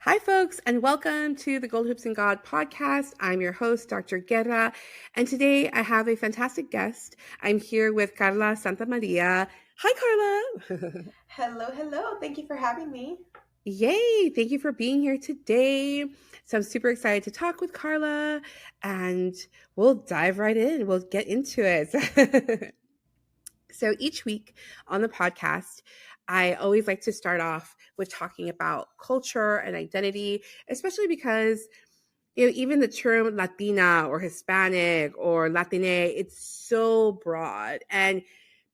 Hi, folks, and welcome to the Gold Hoops and God podcast. I'm your host, Dr. Guerra, and today I have a fantastic guest. I'm here with Carla Santamaria. Hi, Carla. Hello. Thank you for having me. Yay. Thank you for being here today. So I'm super excited to talk with Carla, and we'll dive right in. We'll get into it. So each week on the podcast, I always like to start off with talking about culture and identity, especially because even the term Latina or Hispanic or Latine, it's so broad and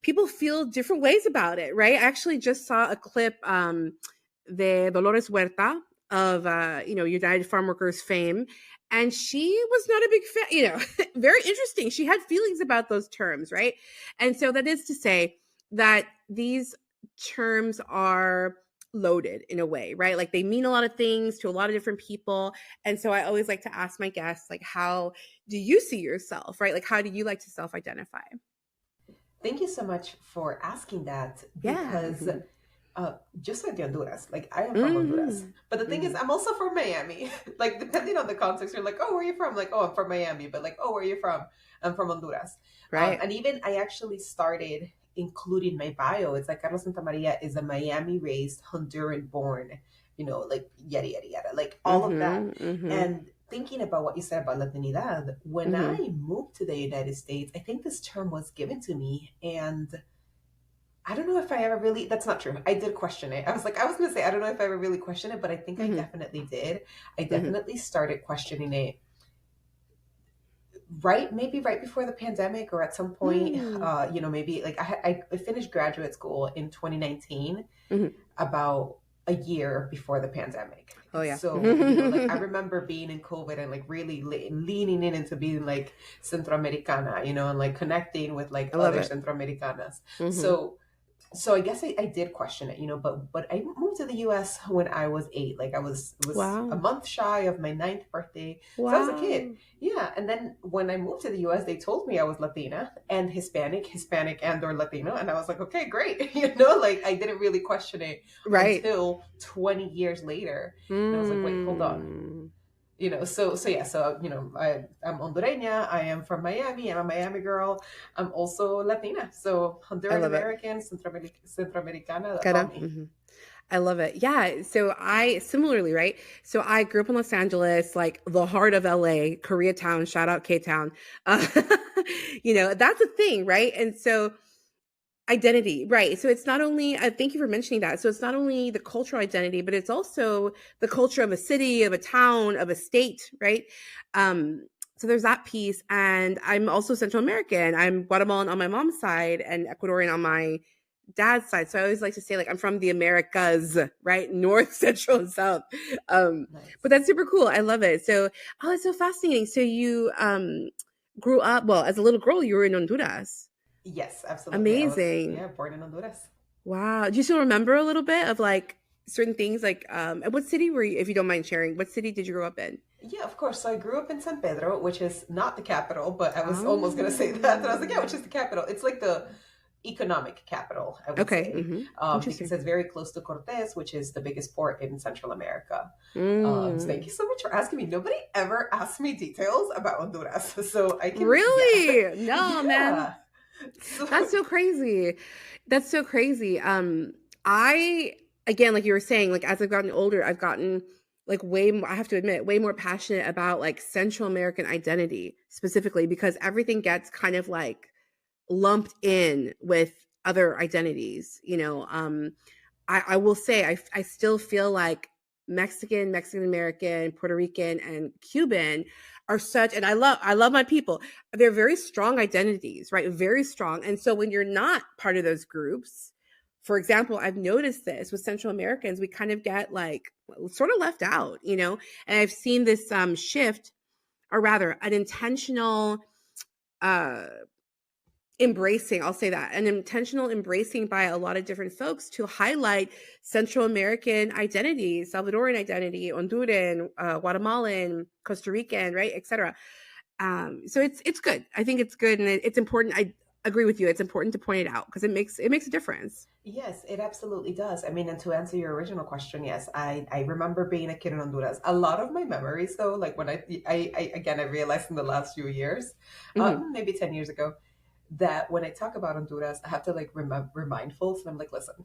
people feel different ways about it, right? I actually just saw a clip de Dolores Huerta of United Farm Workers fame, and she was not a big fan, very interesting. She had feelings about those terms, right? And so that is to say that these terms are loaded in a way, right? Like they mean a lot of things to a lot of different people. And so I always like to ask my guests, like, how do you see yourself, right? Like, how do you like to self-identify? Thank you so much for asking that, because just like Honduras, like I am from Honduras, but the thing is, I'm also from Miami. Like depending on the context, you're like, oh, where are you from? Like, oh, I'm from Miami, but like, oh, where are you from? I'm from Honduras. Right. And even I actually started including my bio. It's like Carla Santamaria is a Miami-raised, Honduran-born, like yada yada yada, like all of that. And thinking about what you said about Latinidad, when I moved to the United States, I think this term was given to me, and I don't know if I ever really, that's not true. I did question it. I was going to say, I don't know if I ever really questioned it, but I think I definitely did. I definitely started questioning it maybe right before the pandemic, or at some point, maybe like I finished graduate school in 2019, about a year before the pandemic. Oh yeah. So like I remember being in COVID and like really leaning into being like Centroamericana, and like connecting with like other Centroamericanas. So I guess I did question it, but I moved to the US when I was 8. Like it was a month shy of my 9th birthday. Wow. So I was a kid. Yeah. And then when I moved to the US, they told me I was Latina and Hispanic and or Latino. And I was like, okay, great. Like I didn't really question it until 20 years later. And I was like, wait, hold on. I'm Hondureña. I am from Miami. I'm a Miami girl. I'm also Latina. So Honduran American, Centroamericana. I love it. Yeah. So I similarly, right? So I grew up in Los Angeles, like the heart of LA, Koreatown, shout out K-Town. That's a thing, right? And so identity, right? So it's not only, thank you for mentioning that. So it's not only the cultural identity, but it's also the culture of a city, of a town, of a state, right? So there's that piece. And I'm also Central American. I'm Guatemalan on my mom's side and Ecuadorian on my dad's side. So I always like to say, like, I'm from the Americas, right? North, Central, and South. Nice. But that's super cool. I love it. So, it's so fascinating. So you grew up, well, as a little girl, you were in Honduras. Yes, absolutely. Amazing. I was, born in Honduras. Wow. Do you still remember a little bit of like certain things? Like, what city were you, if you don't mind sharing, what city did you grow up in? Yeah, of course. So I grew up in San Pedro, which is not the capital, but I was almost going to say that. And I was like, yeah, which is the capital. It's like the economic capital, I would say. Because it's very close to Cortés, which is the biggest port in Central America. So thank you so much for asking me. Nobody ever asked me details about Honduras. So I can... Really? Yeah. No, man. That's so crazy. That's so crazy. I, again, like you were saying, like as I've gotten older, I've gotten like I have to admit, way more passionate about like Central American identity specifically, because everything gets kind of like lumped in with other identities. I will say I still feel like Mexican American, Puerto Rican, and Cuban are such, and I love my people. They're very strong identities, right? Very strong. And so when you're not part of those groups, for example, I've noticed this with Central Americans, we kind of get like sort of left out, and I've seen this shift, or rather an intentional embracing, I'll say that, an intentional embracing by a lot of different folks to highlight Central American identity, Salvadoran identity, Honduran, Guatemalan, Costa Rican, right, etc. So it's good. I think it's good, and it's important. agree with you. It's important to point it out because it makes a difference. Yes, it absolutely does. I mean, and to answer your original question, yes, I remember being a kid in Honduras. A lot of my memories, though, like when I again, I realized in the last few years, Hmm. maybe 10 years ago, that when I talk about Honduras, I have to like remindful. So I'm like, listen,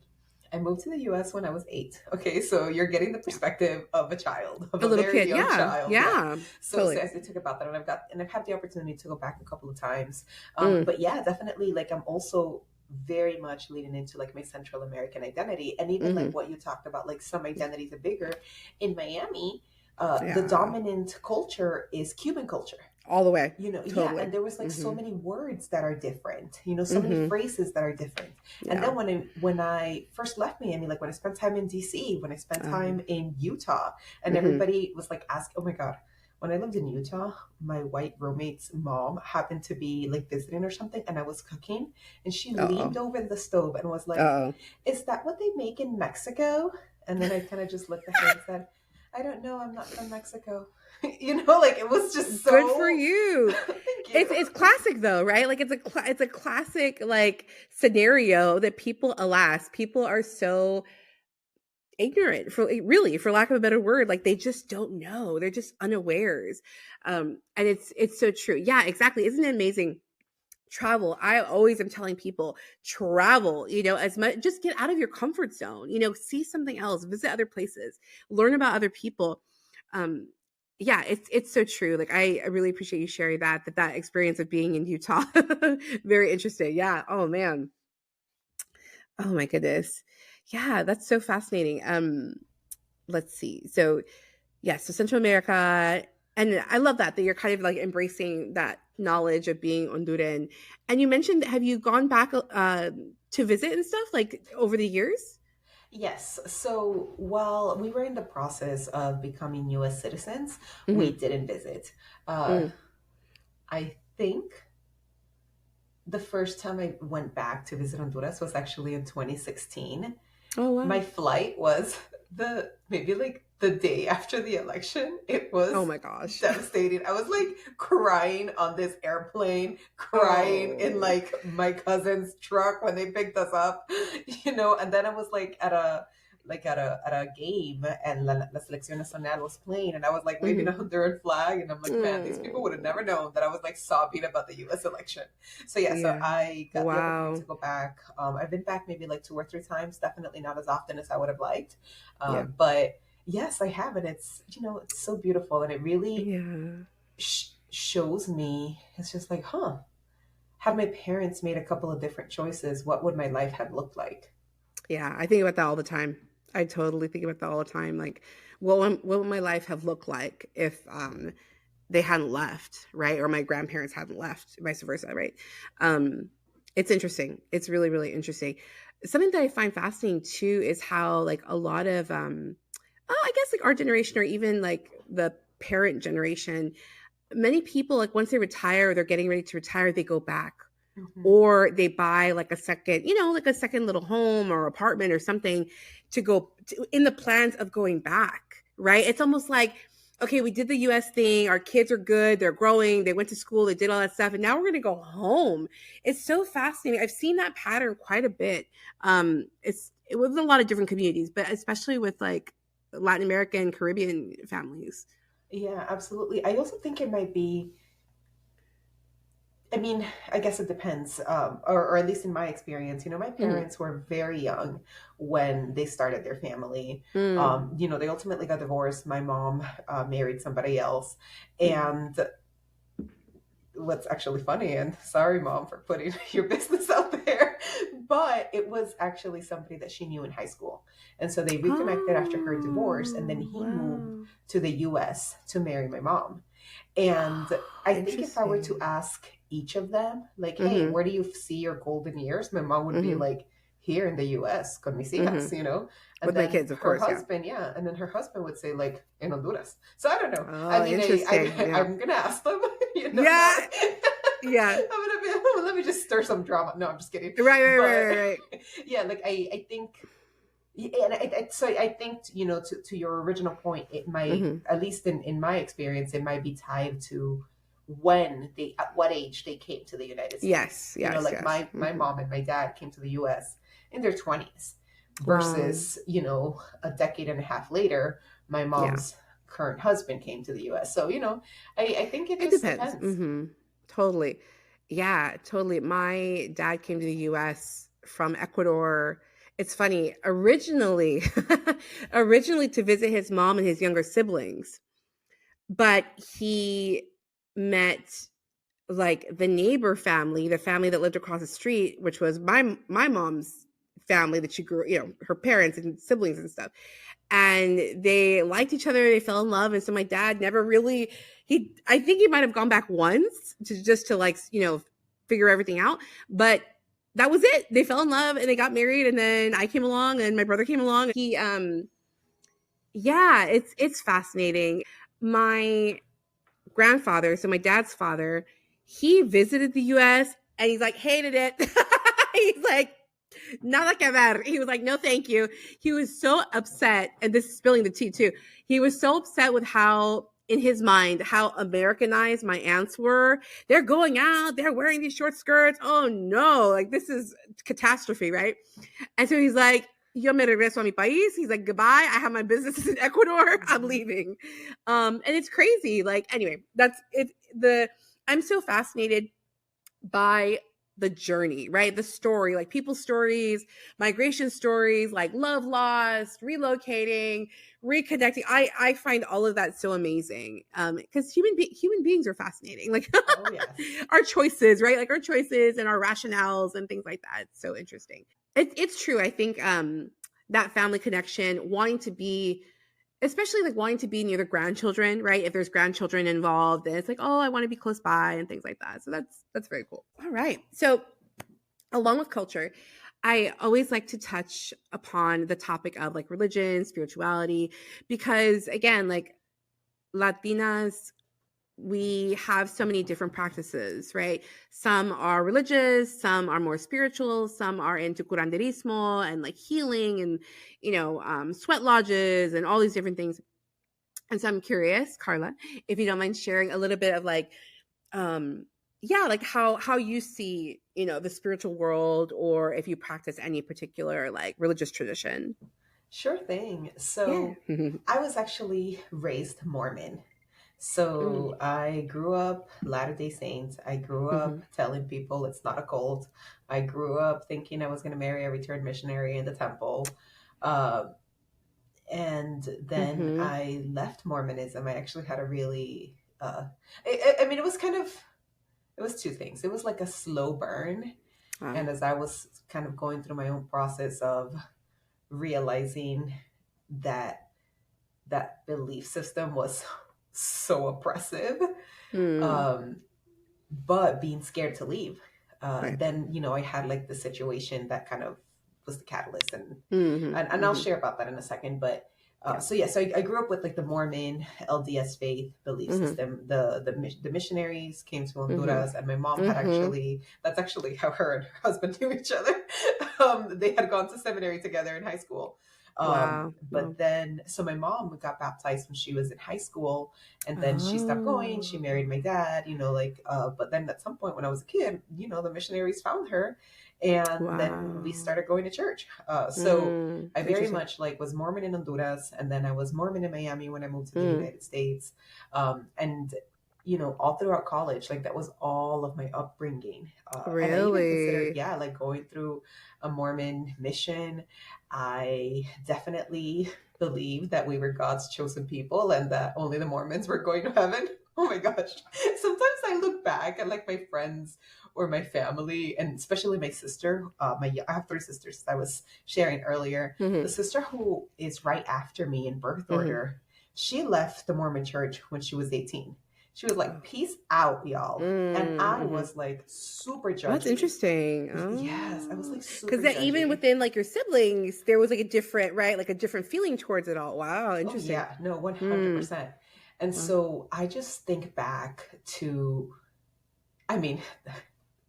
I moved to the US when I was 8. Okay, so you're getting the Yeah, perspective of a child, of a a little very kid. young Yeah, child. Yeah. yeah, So totally. as I talk about that, and I've had the opportunity to go back a couple of times. Mm, But yeah, definitely, like I'm also very much leaning into like my Central American identity, and even like hmm. what you talked about, like some identities are bigger. In Miami, the Yeah, dominant culture is Cuban culture. all the way, Yeah, totally. and there was like so Hmm. many words that are different, so many Hmm. phrases that are different. And Yeah. then when I first left Miami, like when I spent time in DC, when I spent time in Utah, and Hmm. everybody was like asking, oh my God, when I lived in Utah, my white roommate's mom happened to be like visiting or something, and I was cooking, and she Uh-oh. leaned over the stove and was like, Uh-oh. is that what they make in Mexico? And then I kind of just looked at her and said, I don't know, I'm not from Mexico. Like it was just Good for so. you. Thank It's you. it's classic though, right? Like it's a classic like scenario that people, alas, people are so ignorant, for really, for lack of a better word, like they just don't know. They're just unawares. And it's so true. Yeah, exactly. Isn't it amazing? Travel. I always am telling people travel, as much, just get out of your comfort zone, see something else, visit other places, learn about other people. Um yeah, it's so true. Like I really appreciate you sharing that experience of being in Utah. Very interesting. Yeah. Oh man. Oh my goodness. Yeah, that's so fascinating. Let's see. So yeah, so Central America, and I love that you're kind of like embracing that knowledge of being Honduran. And you mentioned, have you gone back to visit and stuff like over the years? Yes. So while we were in the process of becoming US citizens, we Hmm. didn't visit. Uh, Mm. I think the first time I went back to visit Honduras was actually in 2016. Oh My wow. flight was the maybe like the day after the election. It Oh was my gosh. devastating. I was like crying on this airplane, crying in Oh. like my cousin's truck when they picked us up, and then I was like at a game, and La Selección Nacional was playing, and I was like waving Hmm. a Honduran flag, and I'm like, man, these people would have Mm. never known that I was like sobbing about the US election. So yeah, so Yeah. I got the opportunity to Wow. go back. I've been back maybe like 2 or 3 times, definitely not as often as I would have liked. Yeah. But yes, I have, and it's so beautiful, and it really Yeah. shows me. It's just like, huh? Had my parents made a couple of different choices, what would my life have looked like? Yeah, I think about that all the time. I totally think about that all the time. Like, what would my life have looked like if they hadn't left, right? Or my grandparents hadn't left, vice versa, right? Um, it's interesting. It's really, really interesting. Something that I find fascinating too is how like a lot of oh, I guess like our generation or even like the parent generation, many people like once they retire or they're getting ready to retire, they go back Hmm. or they buy like a second, like a second little home or apartment or something to go in the plans of going back, right? It's almost like, okay, we did the US thing, our kids are good, they're growing, they went to school, they did all that stuff, and now we're going to go home. It's so fascinating. I've seen that pattern quite a bit. It was a lot of different communities, but especially with like Latin American, Caribbean families. Yeah, absolutely. I also think it might be. I mean, I guess it depends, or at least in my experience, my Hmm. parents were very young when they started their family. Mm. They ultimately got divorced. My mom married somebody else, Mm. and what's actually funny, and sorry, mom, for putting your business out there, but it was actually somebody that she knew in high school, and so they reconnected after her divorce, and then Oh, he moved wow. to the U.S. to marry my mom. And I think if I were to Interesting. ask each of them, like, hey, Mhm, where do you see your golden years? My mom would be mhm, like, here in the US, con mis hijas, mhm. And With my then kids, of her course, yeah. husband, yeah. And then her husband would say, like, in Honduras. So I don't know. I Oh, mean, interesting, yeah. I'm going to ask them, Yeah, not. yeah. I'm going to be, oh, let me just stir some drama. No, I'm just kidding. Right, right, right, But right, right. yeah, like, I think. Yeah, and so I think to your original point, it might, Mhm, at least in my experience, it might be tied to at what age they came to the United States. Yes, You know, yes, like yes. my mom and my dad came to the US in their 20s Wow. versus, a decade and a half later, my Yeah. mom's current husband came to the US. So, I think it It just depends. depends. Totally. Yeah, totally. My dad came to the US from Ecuador. It's funny, originally originally to visit his mom and his younger siblings, but he met like the neighbor family, the family that lived across the street, which was my mom's family that she grew, her parents and siblings and stuff. And they liked each other, they fell in love. And so my dad never really, I think he might have gone back once to just to like, figure everything out. But that was it. They fell in love and they got married, and then I came along and my brother came along. He Yeah, it's fascinating. My grandfather, so my dad's father, he visited the US and he's like hated it. He's like, nada que ver. He was like, no, thank you. He was so upset, and this is spilling the tea too. He was so upset with how, in his mind, how Americanized my aunts were. They're going out, they're wearing these short skirts. Oh no, like this is catastrophe, right? And so he's like, yo me regreso a mi país. He's like, goodbye. I have my businesses in Ecuador. I'm leaving. And it's crazy. Like, anyway, that's it. I'm so fascinated by the journey, right? The story, like people's stories, migration stories, like love lost, relocating, reconnecting. I find all of that so amazing. Because human beings are fascinating. Like Oh, yes. our choices, right? Like our choices and our rationales and things like that. It's so interesting. It's true. I think that family connection, wanting to be, especially like wanting to be near the grandchildren, right? If there's grandchildren involved, then it's like, oh, I want to be close by and things like that. So that's very cool. All right. So along with culture, I always like to touch upon the topic of like religion, spirituality, because again, like Latinas, we have so many different practices, right? Some are religious, some are more spiritual, some are into curanderismo and like healing and, sweat lodges and all these different things. And so I'm curious, Carla, if you don't mind sharing a little bit of like, yeah, like how you see, the spiritual world, or if you practice any particular like religious tradition. Sure thing. Yeah. So I was actually raised Mormon. Mm, So I grew up Latter-day Saints. I grew up mhm, telling people it's not a cult. I grew up thinking I was going to marry a returned missionary in the temple. Uh, and then mhm. I left Mormonism. I actually had a really, I mean, it was two things. It was like a slow burn. Wow. And as I was kind of going through my own process of realizing that that belief system was so oppressive, Mm, um, but being scared to leave. right. Then I had like the situation that kind of was the catalyst, and Mhm, and I'll mhm. share about that in a second. But Yeah. so yeah, so I grew up with like the Mormon LDS faith belief Mhm, system. The missionaries came to mhm, Honduras, and my mom had mhm. actually, that's actually how her and her husband knew each other. They had gone to seminary together in high school. Wow. Wow. But then, so my mom got baptized when she was in high school, and then she stopped going. She Oh. married my dad, like, but then at some point when I was a kid, the missionaries found her, and then we Wow. started going to church. So I very Interesting. much like was Mormon in Honduras, and then I was Mormon in Miami when I moved to the Mm. United States. And all throughout college, like that was all of my upbringing. And I even considered, Really? yeah, like going through a Mormon mission. I definitely believed that we were God's chosen people and that only the Mormons were going to heaven. Oh my gosh. Sometimes I look back at like my friends or my family, and especially my sister. I have three sisters. I was sharing earlier. The Mhm, sister who is right after me in birth mhm. order, she left the Mormon church when she was 18. She was like, Oh. "Peace out, y'all," and I Mhm. was like super Oh, that's judgy. interesting. Yes, I was Oh, like because super that even judgy. within like your siblings, there was like a different, right? Like a different feeling towards it all. Wow, Oh interesting. yeah, no, Hmm. 100%. And Wow. so I just think back to, I mean,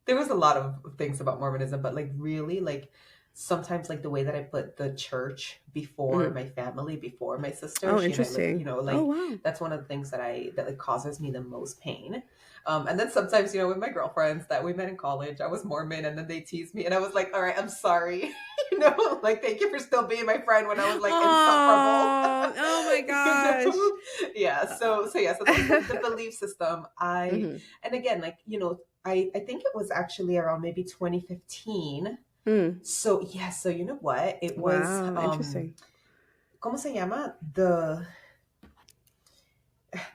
there was a lot of things about Mormonism, but like really like sometimes like the way that I put the church before my family, before my Oh, sisters, interesting. Oh, like wow. that's one of the things that like causes me the most pain. And then sometimes, with my girlfriends that we met in college, I was Mormon, and then they teased me, and I was like, all right, I'm sorry. Like, thank you for still being my friend when I was like insufferable. Oh, oh my gosh. Yeah. So the belief system, Mm-hmm. and again, like, I think it was actually around maybe 2015. Mm. So yeah, so you know what? It was Wow, interesting. ¿cómo se llama?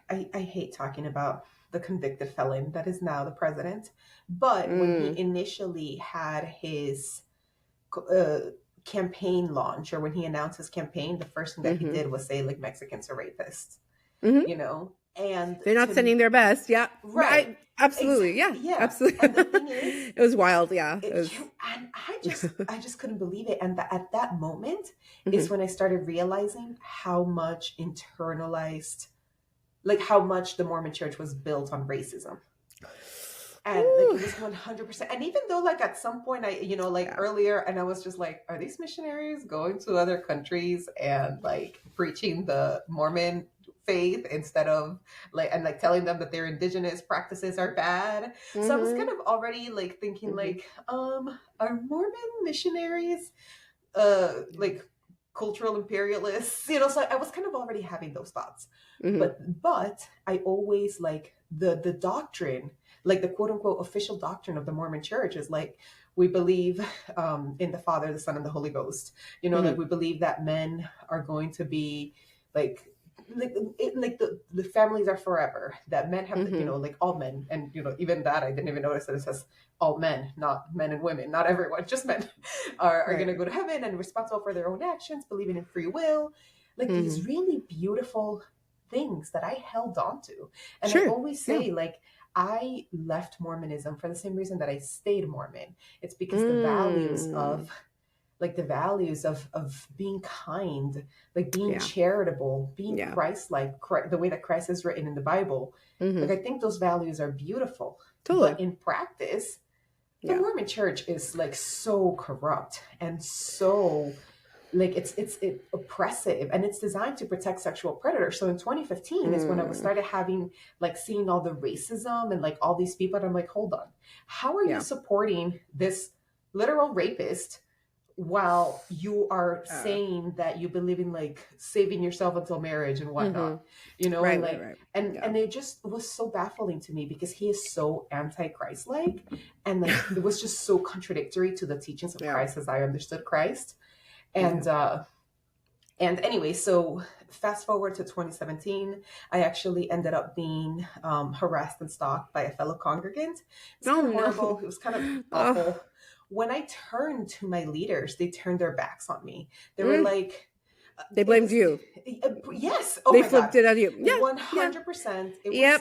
I hate talking about the convicted felon that is now the president, but when he Mm. initially had his uh, campaign launch, or when he announced his campaign, the first thing that he Mm-hmm. did was say like Mexicans are rapists, Mm-hmm. and They're not to sending their best. Yeah. right, Absolutely. Yeah. yeah. Absolutely. And the thing is, It was wild. Yeah. It was. and I just couldn't believe it. And at that moment is Mm-hmm. when I started realizing how much internalized, like how much the Mormon church was built on racism. And like Ooh. it was 100%. And even though like at some point I, like Yeah. earlier, and I was just like, are these missionaries going to other countries and like preaching the Mormon faith instead of like telling them that their indigenous practices are bad? So I was kind Mm-hmm. of already like thinking Mm-hmm. like, are Mormon missionaries like cultural imperialists? So I was kind of already having those thoughts. Mm-hmm. But I always like the doctrine, like the quote unquote official doctrine of the Mormon church is like, we believe in the Father, the Son, and the Holy Ghost. Like Mm-hmm. we believe that men are going to be like like the families are forever, that men have to, Mm-hmm. like all men, and even that I didn't even notice that it says all men, not men and women, not everyone, just men are going Right. to go to heaven and responsible for their own actions, believing in free will, like Mm-hmm. these really beautiful things that I held on to. And I Sure. always Yeah. say, like, I left Mormonism for the same reason that I stayed Mormon. It's because Mm. the values of being kind, like being Yeah. charitable, being Yeah. Christ-like, the way that Christ is written in the Bible. Like Mm-hmm. I think those values are beautiful, Totally. but in practice, the Yeah. Mormon church is like so corrupt and so like it's oppressive, and it's designed to protect sexual predators. So in 2015 is when I was Mm. started having like seeing all the racism and like all these people, and I'm like, hold on, how are you Yeah. supporting this literal rapist while you are Uh, saying that you believe in like saving yourself until marriage and mm-hmm. whatnot, and Right. Right. like Right. and Yeah. it just was so baffling to me because he is so anti-Christ like, and like it was just so contradictory to the teachings of Yeah. Christ as I understood Christ. Yeah. And anyway, so fast forward to 2017, I actually ended up being harassed and stalked by a fellow congregant. It's Oh kind of no. horrible. It was kind of Oh. awful. When I turned to my leaders, they turned their backs on me. They were Mm. like, They it blamed was, you. yes. Oh They my flipped God. it on you. Yeah. Yeah. 100%. Yep. Yeah.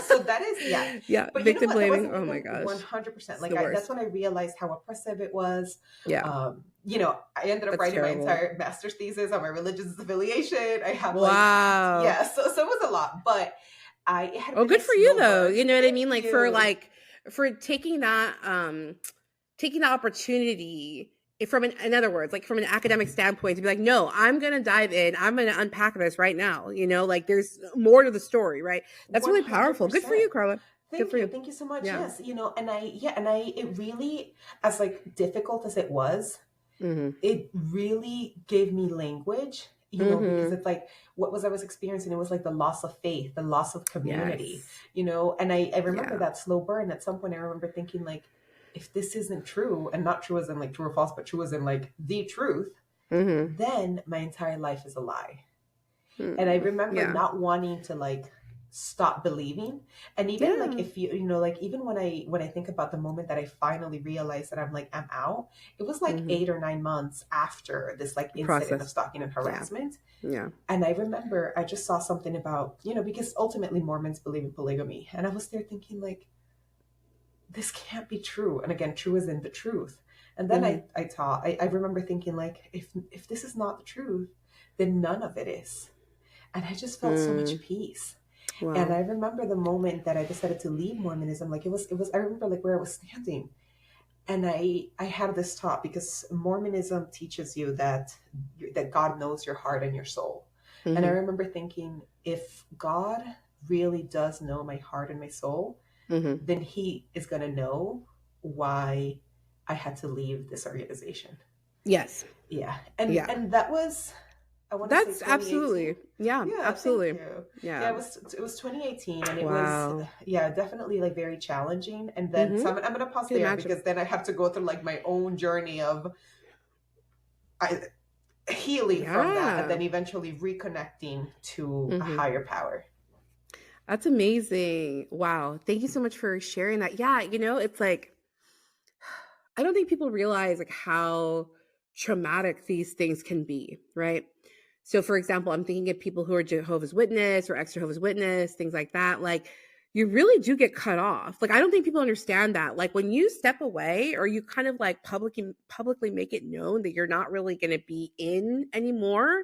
So that is, yeah. Yeah. But you know Victim what? That blaming. wasn't Oh my even gosh. 100%. It's Like the that's worst. when I realized how oppressive it was. Yeah. I ended up That's writing my terrible. entire master's thesis on my religious affiliation. I have like, Wow. yeah, so it was a lot, but it had Well, been a good for you slow though. You burn. know what I Thank mean? you. For taking the opportunity in other words, like from an academic standpoint, to be like, no, I'm gonna dive in. I'm gonna unpack this right now. Like there's more to the story, right? That's really powerful. Good for you, 100%. Carla. Good for you. Thank you so much. Yeah. Yes, it really, as like difficult as it was, Mm-hmm. it really gave me language, because Mm-hmm. it's like what was I was experiencing, it was like the loss of faith, the loss of community, Yes. and I remember Yeah. that slow burn. At some point I remember thinking like, if this isn't true, and not true as in like true or false, but true as in like the truth, Mm-hmm. then my entire life is a lie. And I Mm. remember Yeah. not wanting to like stop believing. And even like Yeah. if like even when I think about the moment that I finally realized that I'm out, it was like Mm-hmm. 8 or 9 months after this like incident of Process. stalking and Yeah. harassment. Yeah. And I remember I just saw something about, because ultimately Mormons believe in polygamy, and I was there thinking like, this can't be true. And again, true is in the truth. And then Mm-hmm. I remember thinking like, if this is not the truth, then none of it is. And I just felt so much Mm. peace. And Wow. I remember the moment that I decided to leave Mormonism, like it was I remember like where I was standing, And I had this thought because Mormonism teaches you that God knows your heart and your soul. And I Mm-hmm. remember thinking, if God really does know my heart and my soul, Mm-hmm. then he is going to know why I had to leave this organization. Yes. Yeah. Yeah. And that was, I want to say, That's 2018. absolutely. Yeah, Yeah, thank absolutely. you. Yeah, Yeah. it was 2018, and it was, Wow. yeah, definitely like very challenging. And then Mm-hmm. so I'm gonna I pause can there imagine. because then I have to go through like my own journey of I, healing from that, and Yeah. then eventually reconnecting to a Mm-hmm. higher power. That's amazing. Wow. Thank you so much for sharing that. Yeah, it's like I don't think people realize like how traumatic these things can be, right? So for example, I'm thinking of people who are Jehovah's Witness or ex-Jehovah's Witness, things like that. Like you really do get cut off. Like I don't think people understand that. Like when you step away or you kind of like publicly make it known that you're not really going to be in anymore,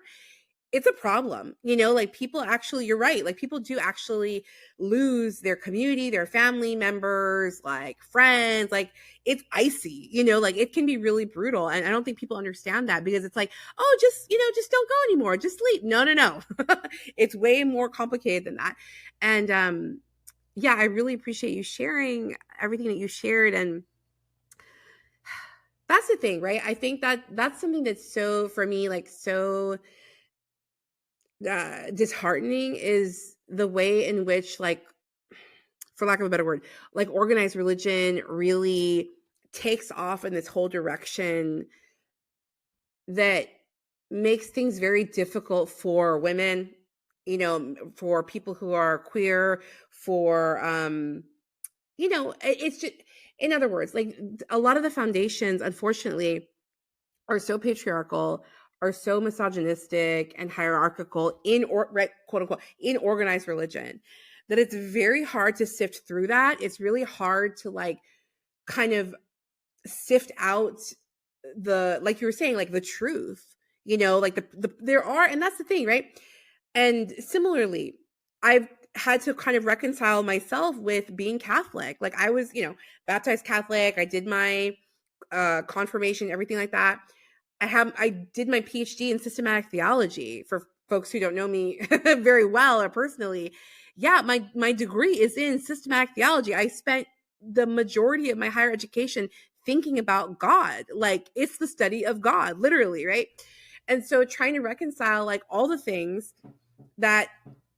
it's a problem. Like people actually, you're right. Like people do actually lose their community, their family members, like friends. Like it's icy, like it can be really brutal. And I don't think people understand that because it's like, oh, just don't go anymore. Just leave. No, no, no. It's way more complicated than that. And yeah, I really appreciate you sharing everything that you shared. And that's the thing, right? I think that that's something that's so, for me, like so disheartening is the way in which, like, for lack of a better word, like organized religion really takes off in this whole direction that makes things very difficult for women, for people who are queer, for it's just, in other words, like a lot of the foundations, unfortunately, are so patriarchal, are so misogynistic and hierarchical right, quote unquote, in organized religion, that it's very hard to sift through that. It's really hard to like kind of sift out the, like you were saying, like the truth, like there are, and that's the thing, right? And similarly, I've had to kind of reconcile myself with being Catholic. Like I was, baptized Catholic. I did my confirmation, everything like that. I did my PhD in systematic theology. For folks who don't know me very well or personally, yeah, my degree is in systematic theology. I spent the majority of my higher education thinking about God. Like it's the study of God, literally, right? And so trying to reconcile like all the things that,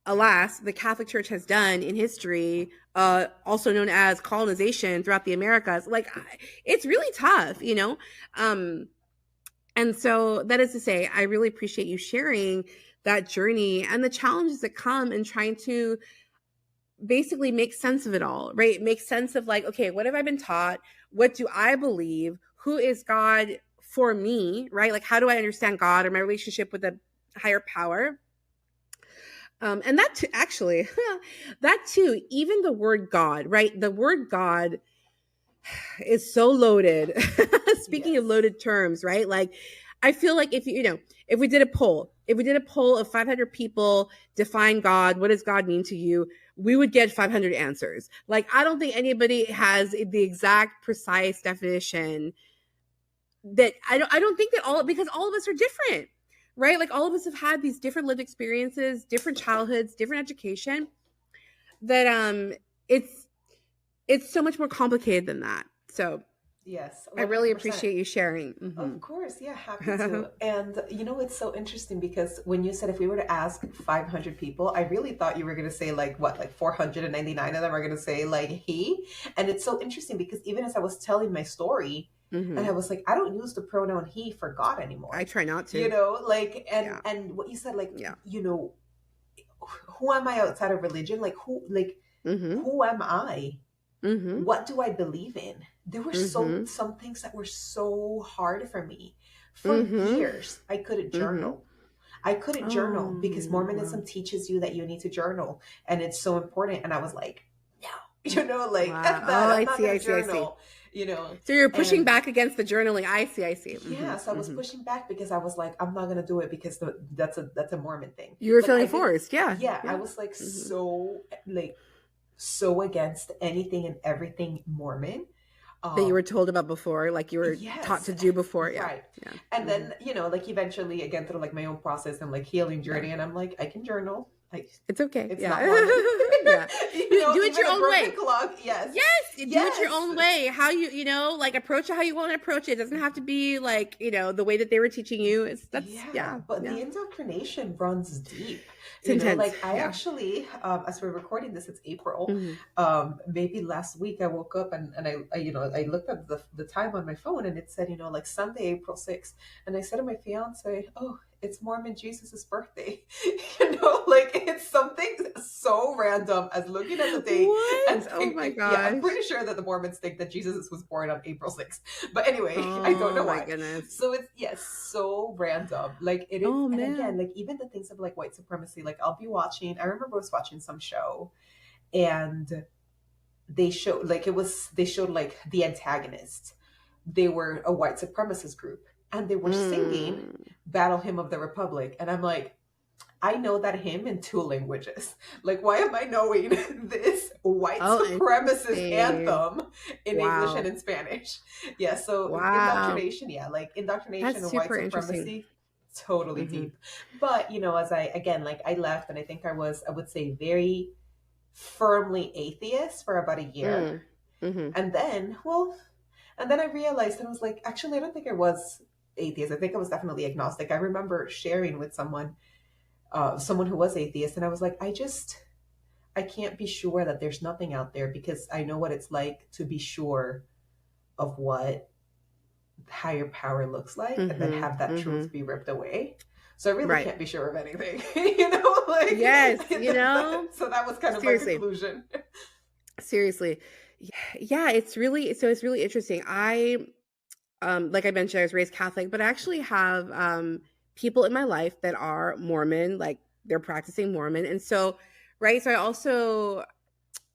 alas, the Catholic Church has done in history, also known as colonization throughout the Americas, like it's really tough. Um, and so that is to say, I really appreciate you sharing that journey and the challenges that come in trying to basically make sense of it all, right? Make sense of like, okay, what have I been taught? What do I believe? Who is God for me, right? Like, how do I understand God or my relationship with a higher power? And that too, actually, that too, even the word God, right? The word God is so loaded. Speaking of Yes. loaded terms, right? Like, I feel like if we did a poll of 500 people, define God, what does God mean to you? We would get 500 answers. Like, I don't think anybody has the exact precise definition that I don't think that because all of us are different, right? Like all of us have had these different lived experiences, different childhoods, different education, that it's so much more complicated than that. So Yes, I really 100%. appreciate you sharing. Of course, yeah, happy to. And it's so interesting because when you said if we were to ask 500 people, I really thought you were going to say like what, like 499 of them are going to say like he. And it's so interesting because even as I was telling my story, and I was like, I don't use the pronoun he for God I anymore. try not to. Like, and Yeah. what you said, like, Yeah. who am I outside of religion? Like Mm-hmm. who am I? Mm-hmm. What do I believe in? There were Mm-hmm. some things that were so hard for me. For Mm-hmm. years, I couldn't Mm-hmm. journal. I couldn't journal because Oh wow. Mormonism teaches you that you need to journal and it's so important. And I was like, no, like Wow. F that. Oh, I'm I not see, I gonna see, I see. journal, you know. So you're pushing And back against the journaling. I see, I see. Mm-hmm. yes, I was Mm-hmm. pushing back because I was like, I'm not gonna do it because that's a Mormon thing. You were Like I feeling didn't, forced. Yeah. yeah, I Yeah. was like Mm-hmm. so against anything and everything Mormon. That you Um, were told about before, like you were taught yes, to do before. Yeah. right. Yeah. And then, like eventually again through like my own process and like healing Yeah. journey, and I'm like, I can journal. Like It's okay. it's Yeah. not Mormon. Yeah. Do it Even your a own broken way. clock. Yes. Yes, do it your Yes. own way. How like approach it how you want to approach it. It doesn't have to be like, the way that they were teaching you. That's Yeah, yeah, but yeah. the indoctrination runs deep. It's intense. Like I Yeah. actually, as we're recording this, it's April. Mhm. Maybe last week I woke up and I looked at the time on my phone and it said, like Sunday, April 6th. And I said to my fiance, oh, it's Mormon Jesus's birthday. Like it's something so random as looking at the date and What? Oh my thinking, yeah, I'm gosh. pretty sure that the Mormons think that Jesus was born on April 6th. But anyway, I don't Oh know my why. goodness. So it's yes, so random. Like it is, Oh and again, man. like even the things of like white supremacy. Like I'll be watching. I remember I was watching some show, and they showed like the antagonist. They were a white supremacist group, and they were singing Mm. "Battle Hymn of the Republic," and I'm like, I know that hymn in two languages. Like, why am I knowing this white Oh, supremacist interesting. anthem in English and Wow. in Spanish? Yeah, so Wow. indoctrination, yeah, like indoctrination That's and white super interesting. supremacy, totally Hmm. deep. But, as again, like I left and I think I would say, very firmly atheist for about a year. Mm. Hmm. And then, I realized, and I was like, actually, I don't think I was atheist. I think I was definitely agnostic. I remember sharing with someone who was atheist, and I was like, I can't be sure that there's nothing out there because I know what it's like to be sure of what higher power looks like and then Hmm. have that Hmm. truth be ripped away. So I really Right. can't be sure of anything, like Yes, so that was kind of my seriously. conclusion. Seriously. Yeah, it's really interesting. Like I mentioned, I was raised Catholic, but I actually have people in my life that are Mormon, like they're practicing Mormon. And so, right, so I also,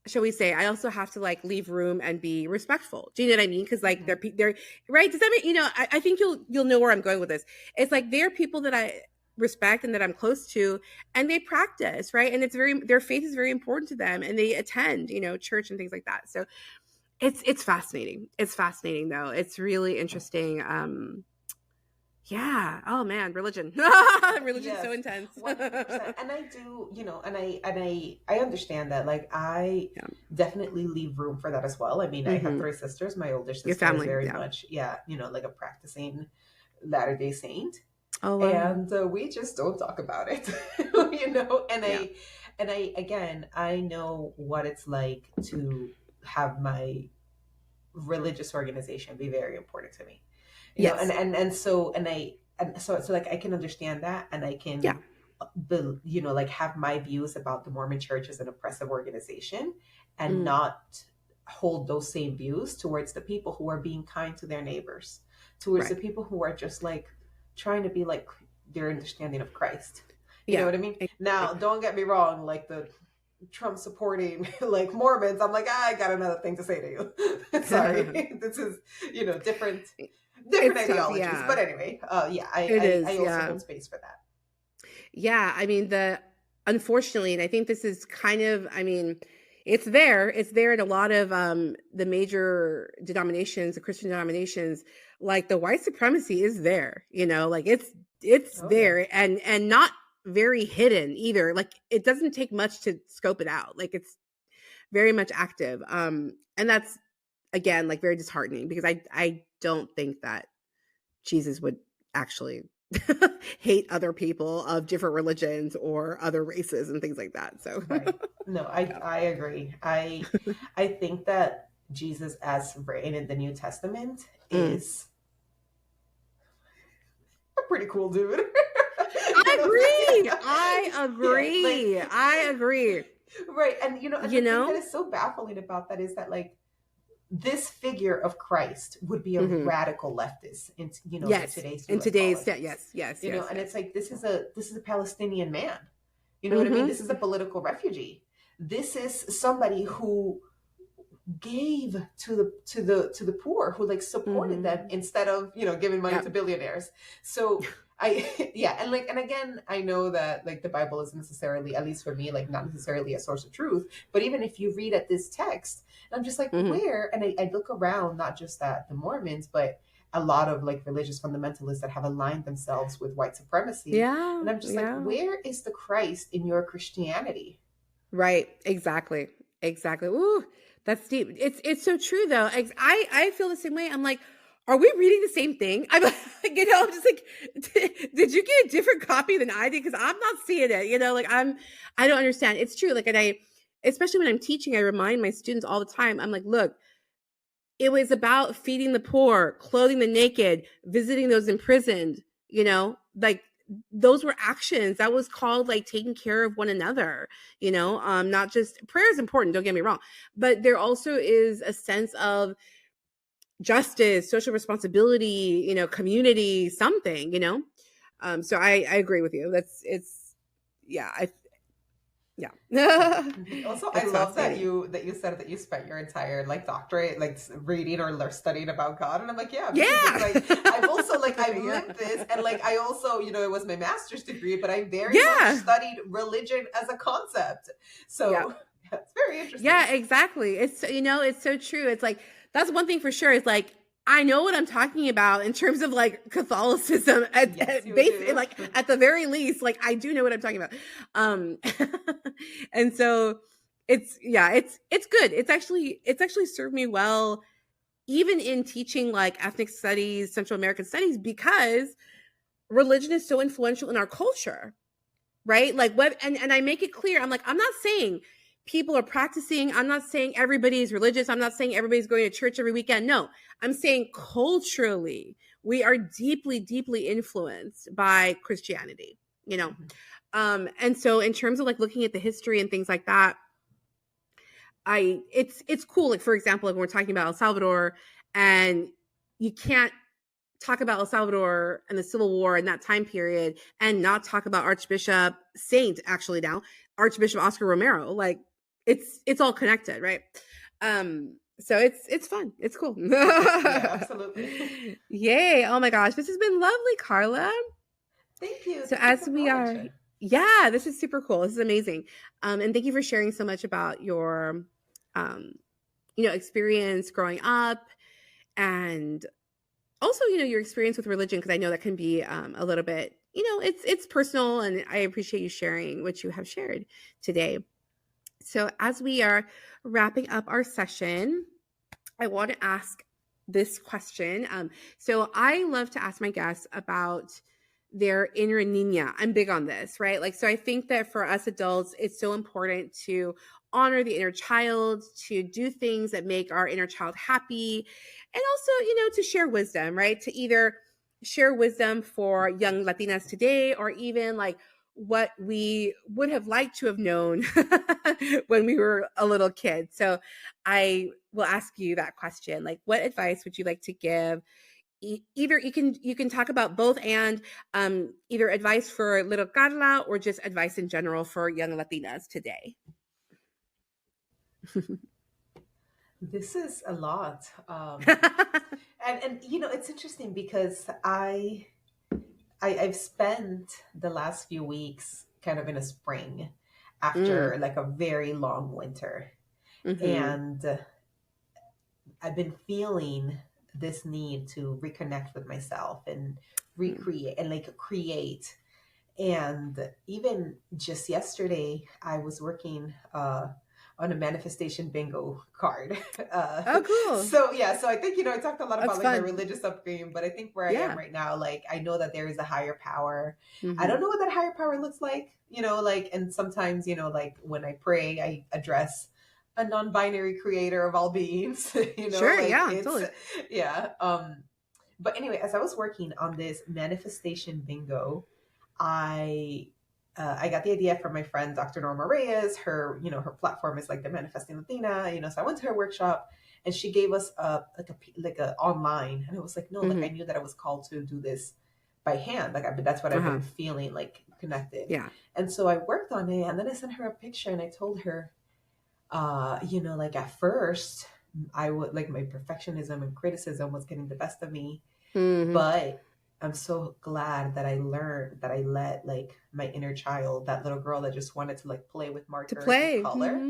shall we say, I also have to like leave room and be respectful. Do you know what I mean? Because like Mhm. they're right. Does that mean, I think you'll know where I'm going with this. It's like they're people that I respect and that I'm close to, and they practice, right? And their faith is very important to them, and they attend, church and things like that. So it's fascinating. It's fascinating though. It's really interesting. Yeah. Oh man, religion. Religion's so Yes, intense. 100%. And I do, and I understand that. Like I Yeah. definitely leave room for that as well. I mean, I have Hmm. three sisters. My older Your sister is family. very Yeah. much, yeah, like a practicing Latter-day Saint, Oh wow. and we just don't talk about it. And Yeah. I again, I know what it's like to have my religious organization be very important to me, Yes. and so like I can understand that, and I Yeah. can like have my views about the Mormon Church as an oppressive organization, and Mm. not hold those same views towards the people who are being kind to their neighbors, towards the Right. people who are just like trying to be like their understanding of Christ. You know Yeah. what I mean? Exactly. Now, don't get me wrong, like the Trump supporting like Mormons, I'm like, I got another thing to say to you. Sorry. This is, different It's tough. ideologies. Yeah. But anyway, yeah, It I is. also Yeah. hold space for that. Yeah. I mean, unfortunately, and I think this is kind of, I mean, it's there in a lot of the major denominations, the Christian denominations. Like the white supremacy is there, like it's Oh yeah. there, and not very hidden either. Like it doesn't take much to scope it out. Like it's very much active. And that's, again, like very disheartening, because I don't think that Jesus would actually hate other people of different religions or other races and things like that. So Right. No, yeah. I agree. I think that Jesus as written in the New Testament Mm. is a pretty cool dude. I agree. Yeah. I Yeah, agree. I agree. right. And and You the thing that know? is so baffling about that is that like this figure of Christ would be a Hmm. radical leftist in Yes. today's In US today's, yeah, politics. yes, yes, yes, And yes. it's like this is a Palestinian man. You know what I mean? Hmm. This is a political refugee. This is somebody who gave to the poor, who like supported Hmm. them instead of giving money Yeah. to billionaires. So Yeah, and again, I know that like the Bible isn't necessarily, at least for me, like not necessarily a source of truth. But even if you read at this text, I'm just like, Hmm. where? And I look around, not just at the Mormons, but a lot of like religious fundamentalists that have aligned themselves with white supremacy. Yeah, And I'm just like, yeah. where is the Christ in your Christianity? Right. Exactly. Exactly. Ooh, that's deep. It's so true though. I feel the same way. I'm like, are we reading the same thing? I'm like, I'm just like, did you get a different copy than I did? Because I'm not seeing it. Like I don't understand. It's true. Like, and especially when I'm teaching, I remind my students all the time. I'm like, look, it was about feeding the poor, clothing the naked, visiting those imprisoned, like those were actions that was called like taking care of one another, not just prayer is important, don't get me wrong, but there also is a sense of justice, social responsibility, community, something, so I agree with you. Yeah, yeah. Also, I It's love that fascinating. you said that you spent your entire like doctorate like reading or studying about God, and I'm like, yeah, because it's Yeah. like I've also like I've Yeah. lived this, and like I also it was my master's degree, but I very much Yeah. studied religion as a concept, Yeah. so yeah, it's very interesting. Yeah, exactly. It's so true. It's like that's one thing for sure. It's like I know what I'm talking about in terms of like Catholicism Yes, at you base, do. like at the very least, like I do know what I'm talking about. Um and so it's good. It's actually served me well even in teaching like ethnic studies, Central American studies, because religion is so influential in our culture, right? Like what, and I make it clear. I'm like, I'm not saying people are practicing. I'm not saying everybody is religious. I'm not saying everybody's going to church every weekend. No, I'm saying culturally, we are deeply, deeply influenced by Christianity, you know? Mhm. And so in terms of like looking at the history and things like that, it's cool. Like, for example, like when we're talking about El Salvador, and you can't talk about El Salvador and the Civil War and that time period and not talk about Archbishop Saint, actually now Archbishop Oscar Romero. Like it's all connected, right? So it's fun. It's cool. Yeah, absolutely. Yay. Oh my gosh. This has been lovely, Carla. Thank you. So Thank you as so we much. are, yeah, this is super cool. This is amazing. And thank you for sharing so much about your um, experience growing up, and also your experience with religion, because I know that can be a little bit, it's personal, and I appreciate you sharing what you have shared today. So as we are wrapping up our session, I want to ask this question. So I love to ask my guests about their inner nina. I'm big on this, right? Like, so I think that for us adults, it's so important to honor the inner child, to do things that make our inner child happy, and also, to share wisdom, right? To either share wisdom for young Latinas today, or even like what we would have liked to have known when we were a little kid. So I will ask you that question. Like, what advice would you like to give? Either you can talk about both, and either advice for little Carla or just advice in general for young Latinas today. This is a lot. And it's interesting because I've spent the last few weeks kind of in a spring Mm, after like a very long winter. mm-hmm, And I've been feeling this need to reconnect with myself and recreate and like create. And even just yesterday, I was working on a manifestation bingo card. oh, cool. So yeah, so I think I talked a lot about That's like my fun. religious upbringing, but I think where I am Yeah. right now, like I know that there is a higher power. I Mm-hmm. don't know what that higher power looks like, like, and sometimes like when I pray, I address a non-binary creator of all beings, Sure. like Yeah. it's Totally. yeah. But anyway, as I was working on this manifestation bingo, I I got the idea from my friend Dr. Norma Reyes. Her platform is like the Manifesting Latina. So I went to her workshop, and she gave us a online, and it was like no, like I Mm-hmm. knew that I was called to do this by hand. Like that's what I've Uh-huh. been feeling like connected, Yeah. and so I worked on it, and then I sent her a picture, and I told her, like at first I would like my perfectionism and criticism was getting the best of me, Mm-hmm. but. I'm so glad that I learned that I let like my inner child, that little girl that just wanted to like play with To markers and play. color,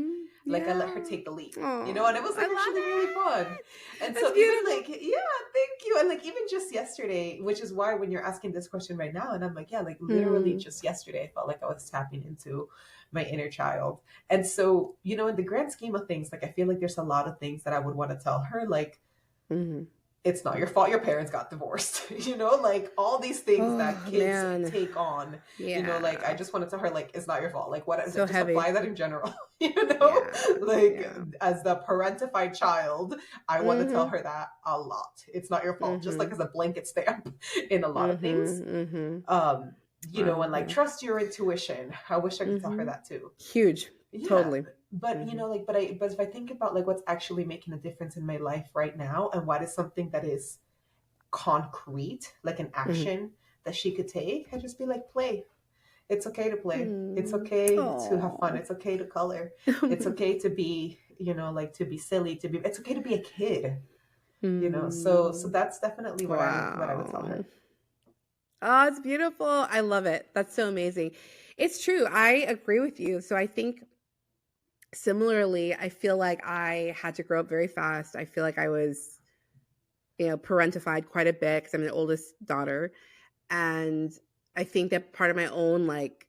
like I let her Yeah. take the lead, and it Oh, was I like love actually really fun. it. And That's so even beautiful. like, yeah, thank you. And like even just yesterday, which is why when you're asking this question right now, and I'm like, yeah, like literally Mm. just yesterday, I felt like I was tapping into my inner child. And so, in the grand scheme of things, like I feel like there's a lot of things that I would want to tell her, like Mm-hmm. it's not your fault your parents got divorced. Like all these things that Oh, kids man. take on, like I Yeah. just want to tell her, like, it's not your fault. Like, what, So just apply heavy. that in general. Yeah. Like Yeah. as the parentified child, I want to tell Mm-hmm. her that a lot. It's not your fault, just like Mm-hmm. as a blanket stamp in a lot of things. Mm-hmm. Mm-hmm. um Wow. and like Yeah. trust your intuition. I wish I could tell her Mm-hmm. that too. Huge. Yeah. Totally. But Mm-hmm. like, but if I think about like what's actually making a difference in my life right now, and what is something that is concrete, like an Mm-hmm. action that she could take, I'd just be like, play. It's okay to play. It's Mm. okay to have fun. Oh. It's okay to color. It's okay to be, like to be silly, it's okay to be a kid, So Mm. that's definitely what I would tell Wow. her. Oh, it's beautiful. I love it. That's so amazing. It's true. I agree with you. So I think similarly, I feel like I had to grow up very fast. I feel like I was, parentified quite a bit because I'm the oldest daughter. And I think that part of my own like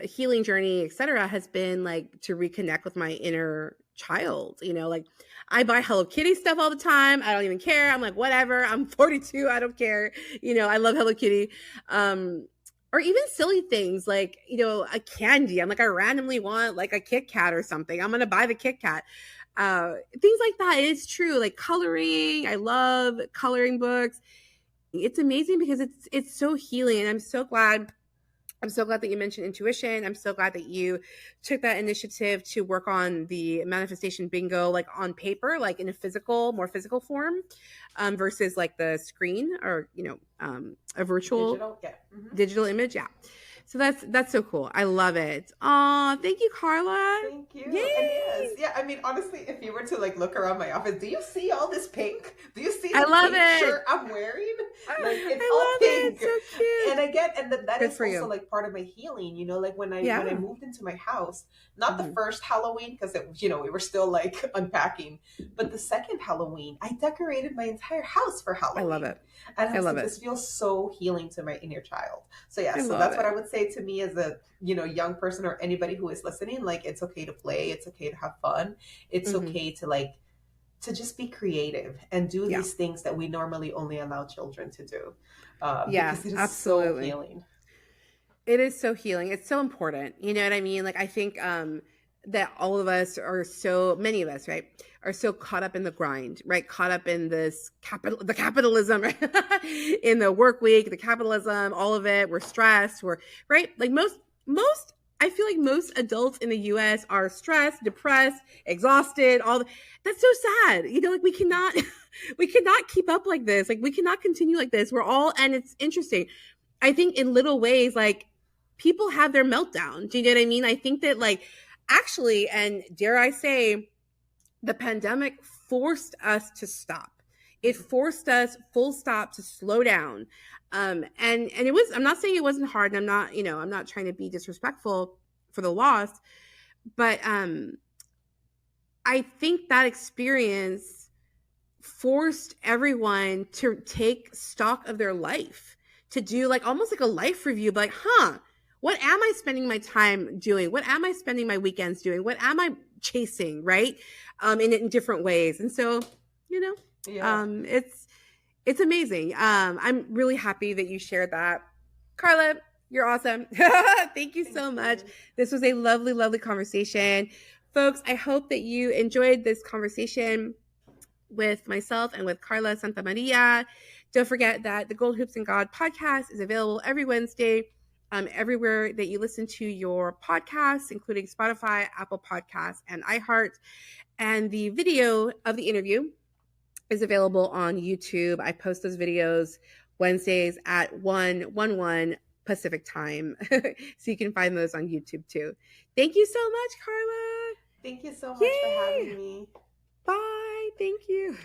healing journey, etc., has been like to reconnect with my inner child. Like I buy Hello Kitty stuff all the time. I don't even care. I'm like, whatever. I'm 42. I don't care. I love Hello Kitty. Or even silly things like, a candy. I'm like, I randomly want like a Kit Kat or something. I'm gonna buy the Kit Kat. Things like that. It's true. Like coloring. I love coloring books. It's amazing because it's so healing, and I'm so glad that you mentioned intuition. I'm so glad that you took that initiative to work on the manifestation bingo, like on paper, like in a more physical form, versus like the screen or a virtual Digital, yeah. Hmm. digital image. Yeah. So that's so cool. I love it. Aw, thank you, Carla. Thank you. And yes, Yay! yeah, I mean, honestly, if you were to like look around my office, do you see all this pink? Do you see I the love pink it. shirt I'm wearing? Like it's all I love it. pink. So cute. And again, and that Good is for also you. like part of my healing, like when I Yeah. moved into my house, not the Mhm. first Halloween because we were still like unpacking, but the second Halloween, I decorated my entire house for I love Halloween. it. And I I was love like, it. this feels so healing to my inner child. So yeah, I so love that's what I it. would say to me as a young person or anybody who is listening. Like it's okay to play, it's okay to have fun, it's Mhm. okay to like to just be creative and do Yeah. these things that we normally only allow children to do, Yeah, because it is so absolutely. healing. It is so healing. It's so important. You know what I mean? Like I think that all of us are so many of us, right, are so caught up in the grind, right? Caught up in the capitalism, right? In the work week, the capitalism, all of it. We're stressed. We're right. Like most I feel like most adults in the US are stressed, depressed, exhausted, that's so sad. Like we cannot we cannot keep up like this. Like we cannot continue like this. And it's interesting. I think in little ways, like people have their meltdown. Do you know what I mean? I think that like actually, and dare I say, the pandemic forced us to stop. It forced us full stop to slow down. And it was, I'm not saying it wasn't hard, and I'm not trying to be disrespectful for the loss, but I think that experience forced everyone to take stock of their life, to do like almost like a life review, like, what am I spending my time doing? What am I spending my weekends doing? What am I chasing? Right. In different ways. And so, you know, Yeah. it's amazing. I'm really happy that you shared that. Carla, you're awesome. Thank you Thank so much. you. This was a lovely, lovely conversation. Folks, I hope that you enjoyed this conversation with myself and with Carla Santamaria. Don't forget that the Gold Hoops and God podcast is available every Wednesday, everywhere that you listen to your podcasts, including Spotify, Apple Podcasts, and iHeart. And the video of the interview is available on YouTube. I post those videos Wednesdays at 1:11 Pacific time. So you can find those on YouTube too. Thank you so much, Carla. Thank you so much for having Yay! me. Bye. Thank you.